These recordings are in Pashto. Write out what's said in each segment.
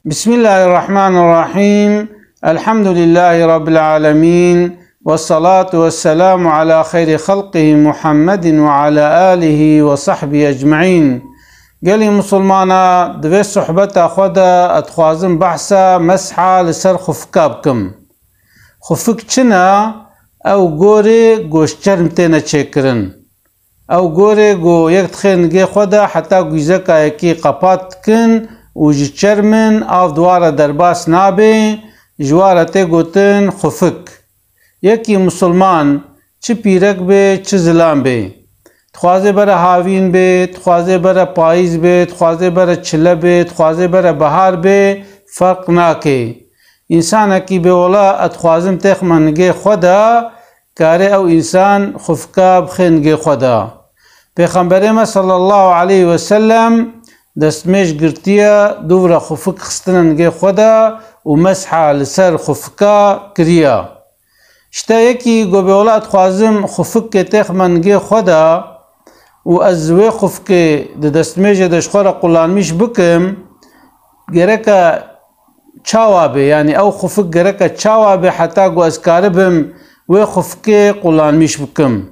بسم الله الرحمن الرحيم. الحمد لله رب العالمين، والصلاة والسلام على خير خلقه محمد وعلى آله وصحبه أجمعين. قالي مسلمانا دوی صحبت خدا اتخوازم بحثا مسحة لسر خفكابكم. خفك چنا او گوری گوشچرم تینا چکرن او گوری گو یک تخینگی خدا حتی گوزکا یکی قپات کن و جی چرمن آف دوارا درباس نابه جوارته گوتن خفک. یکی مسلمان چه پیرک به چه زلام به، تخوازه بره هاوین به، تخوازه بره پاییز به، تخوازه بره چله به، تخوازه بره بهار به، فرق ناکه. انسان اکی به اولا اتخوازم تخ منگه خدا کاره او انسان خفکاب خینگه خدا. پیغمبر صلی الله علیه وسلم دستمیش گرتیا دورا خفک خستننگه خدا و مسحه لسر خفکا کریا. شتا یکی گو به اولا اتخوازم خفک تخ منگه خدا و ازوی خفک دستمیش دشخور قلانمیش بکم گرکا چاوابه، یعنی او خفک گرکا چاوابه حتی گو ازکاربم و خفک قلانمیش بکم.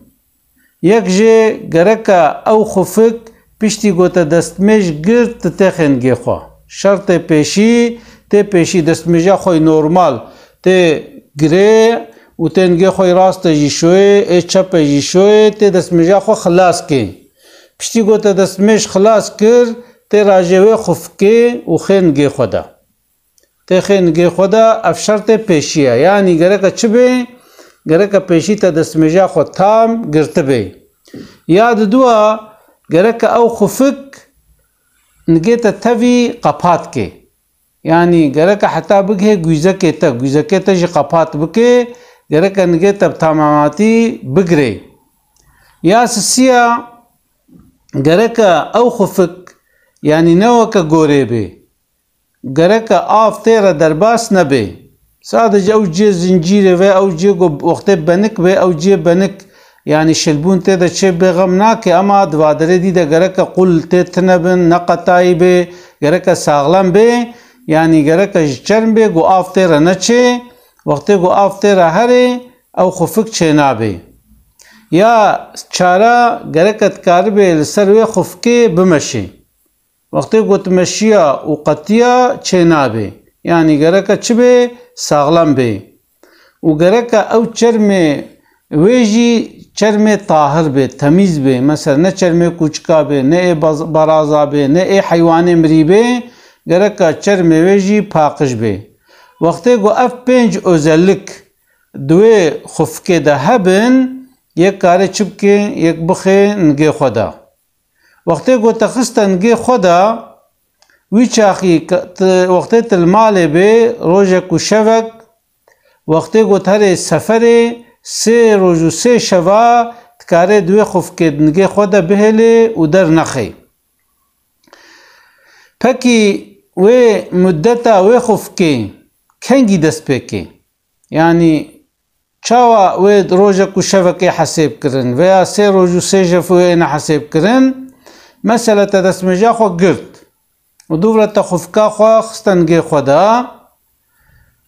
یک جه گرکا او خفک پیشتی گو تا دستمیش گرد تخینگی خوا. شرط پیشی دستمیجا خوی نورمال تی گره و تنگی خوی راست جی شوی ای چپ جی شوی تی دستمیجا خو خلاص که. پیشتی گو تا دستمیش خلاص کر تی راجوی خفکی و خینگی خدا. تی خینگی خدا اف شرط پیشیه، یعنی گرکا چه بی؟ گرکا پیشی تا دستمیجا خو تام گرت بی. یاد دوا گرکا او خفک نگیتا تاوی قپات که، یعنی گرکا حتی بگه گوزکه تا جی قپات بکه گرکا نگیتا بتاماماتی بگره. یا سسیا گرکا او خفک یعنی نوکا گوره بی، گرکا آف تیرا درباس نبی. سادج او جی زنجیره و او جی گو وقت بنک بی او جی بنک یعنی شلبون تی دا چه بغم ناکه، اما دوادره دی دا گرکا قل تی تنبن نقطایی بی گرکا ساغلم بی، یعنی گرکا چرم بی گو آف تیرا نچه وقتی گو آف تیرا هره او خفک چه نابی. یا چارا گرکا تکار بی لسروی خفکی بمشی وقتی گو تمشیا و قطیا چه نابی، یعنی گرکا چه بی ساغلم بی. و گرکا او چرم ویجی چرم طاهر بی، تمیز بی، مثلا نه چرم کوچکا بی، نه برازا بی، نه حیوان مری بی، گرکا چرم ویجی پاکش بی. وقتی گو اف 5 اوزلک دوی خفکه ده هبن یک کاره چبکه یک بخی نگه خدا. وقتی گو تخست نگه خدا وی چاخی وقتی تلماله بی روژک و شوک وقتی گو تر سفره 3 روز و 3 شوا تکاره دوی خفکه نگه خدا بهله و در نخی. پکی و مدتا و خفکه کنگی دست پکی، یعنی چاوا و روژک و شوکه حساب کرن و یا 3 روز و 3 شفوه اینا حساب کرن. مثلا تا دستمجا خو گرد و دوباره تا خفکا خو خستنگه خدا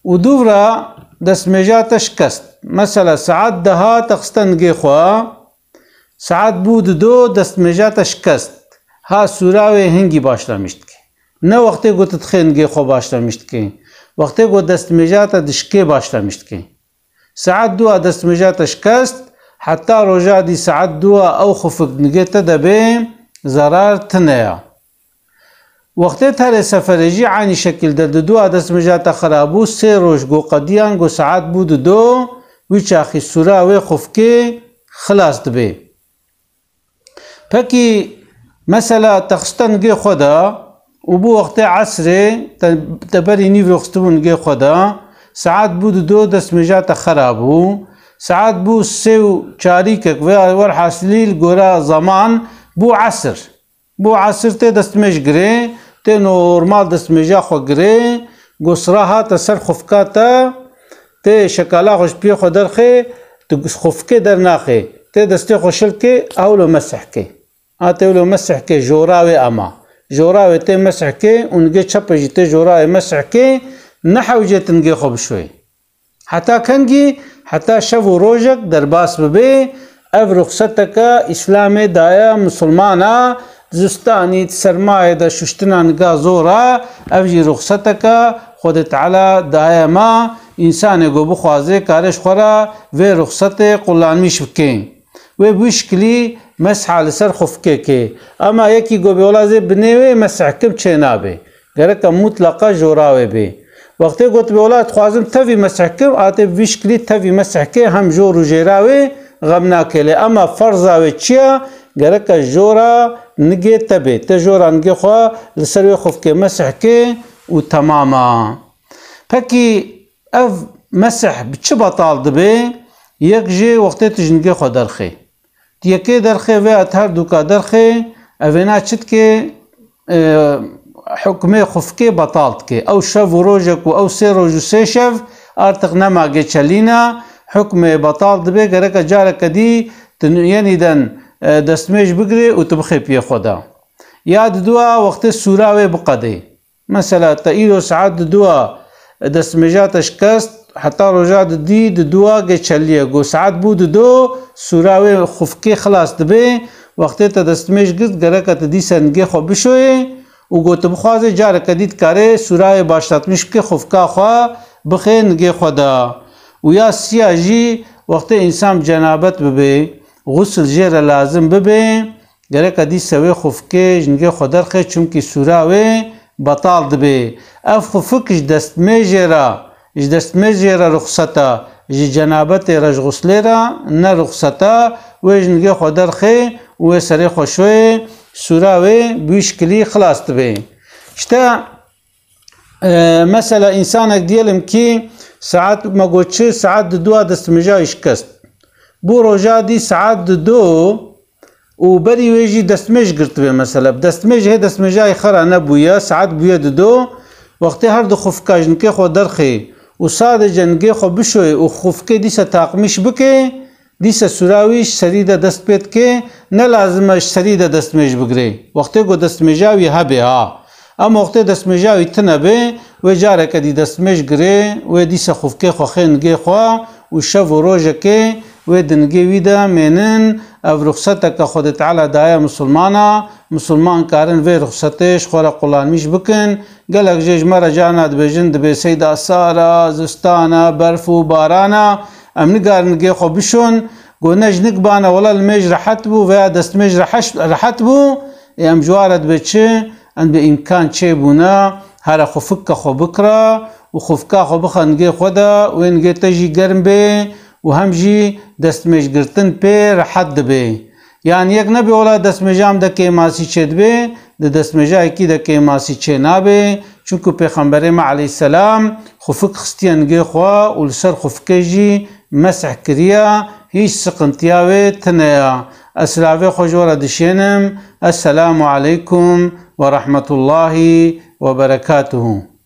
و دوباره دستمجا تشکست. مثلا ساعت ده تخستنگه خو ساعت بود 2 دستمجا تشکست ها سوراوی هنگی باشلمشت که نه وقتی گو تتخینگه خو باشلمشت که وقتی گو دستمجا تا دشکه باشلمشت که. ساعت 2 دستمجا تشکست حتی روژا دی ساعت 2 او خفک نگه تدبه ضرار تنیا. وقتی تر سفرجی عینی شکل در 2 دستمجا تا خرابو 3 روز گو قدیان گو ساعت بود 2 وی چاخی سورا وی خفکی خلاص دبی. پکی مثلا تخستنگه خدا و بو وقت عصر تبری نیوی خستبونگه خدا ساعت بود 2 دستمجا تا خرابو ساعت بو 3 و 4 کک و ور حاصلیل گورا زمان بو عصر تی دستمج گره تی نورمال دستمجا خو گره گو سراها تا سر خفکا تا تی شکالا خوش پی خو درخه تو خفکه در ناخه تی دستی خوشل که اولو مسح که اولو مسح که جوراوی اما جوراوی تی مسح که اونگه چپش تی جوراوی مسح که نحوجه تنگه خوب شوی حتی کنگی حتی شب و روژک در باس ببه او رخصتک اسلام دایا مسلمانا زستانی سرمایه دا ششتنانگا زورا او جی رخصتک خود تعالی دایا ما انسان گو بخوازه کارش خورا و رخصت قلانمیش بکن و بشکلی مسح لسر خفکه که اما یکی گو بیولازه بنوه مسح کم چه نابه گرکا مطلقا جوراوه به وقتی گوت بیولاد خوازم تاوی مسح کم آتی بشکلی تاوی مسح که هم جور و جیراوه غم ناکله اما فرضاوه چیا گرکا جورا نگه تبه تا جورا نگه خواه لسروی خفکه مسح که و تماما پاکی اف مسح بچه بطال دبه یک جه وقتی تجنگه خود درخه یکی درخه و اتهر دوکا درخه اوینا چید که حکمه خفکه بطالت که او شف و روژک و او سی روژ و سی شف ارتق نماگه چلینا حکمه بطالت دبه گرکا جارک دی یعنی دن دستمیش بگره و تبخی پی خدا یاد دوا وقتی سوراوه بقده مثلا تاییدو ساعت دوا دستمیجاتش کست حتی روژات دی دوا گه چلیه گو ساعت بود دو سوراوه خفکه خلاص دبه وقتی تا دستمیش گرد گرکا دی سنگه خو بشوه و گو تبخوازه جارک دید کاره سوراوه باشتاتمیش که خفکه خواه بخی نگه خدا و یا سیاجی وقتی انسان جنابت ببه غسل جیر لازم ببه گرکا دی سوی خفکه جنگه خودر خی چونکی سوراوه بطال دبه اف خفکش دستمیجه را دستمیجه رخصتا جنابت رج غسله را نه رخصتا و جنگه خودر خی و سری خوشوه سوراوه بیشکلی خلاص دبه شتا مثلا انسانک دیلم که ساعت مگوچه ساعت دو دستمیجه اشکست بو روژا دی ساعت دو و بری ویجی دستمیج گرتوه مثلا دستمیج هی دستمیجه خرا نبویا ساعت بویا دو وقتی هر دو خفکه جنگه خود درخی و ساده جنگه خو بشوی و خفکه دیسا تاقمیش بکه دیسا سوراویش سریده دست پید که نلازمش سریده دستمیج بگره وقتی گو دستمیجاوی هبه ها اما وقتی دستمیجاوی تنبه و جاره که دی دستمیج گره و دیسا خفکه خو خینگه خو و شب و روژه که و دنگه ویده منن او رخصته که خود تعالی دایا مسلمان کارن و رخصتش خورا قلانمیش بکن گلک جیج مرا جاند بجند به سیدا سارا زستانا برف و بارانا ام نگار نگه خو بشون گو نجنک بانا ولا المیج راحت بو و دستمیج راحت بو ام جوارد بچه ان به امکان چه بونا هر خفک خو بکرا و خفکا خو بخنگه خدا و انگه تجی گرم به و همجی دستمیج گرتن پی راحت دبه یعنی یک نبی اولا دستمیجام ده که ماسی چه دبه ده دستمیجای کی ده که ماسی چه نابه چونکو پیغمبر ما علیه السلام خفک خستیانگه خواه و لسر خفکه جی مسح کریا هیچ سقنتیاوه تنیا اسلاوه خوشورا دشینم السلام علیکم ورحمة الله وبركاته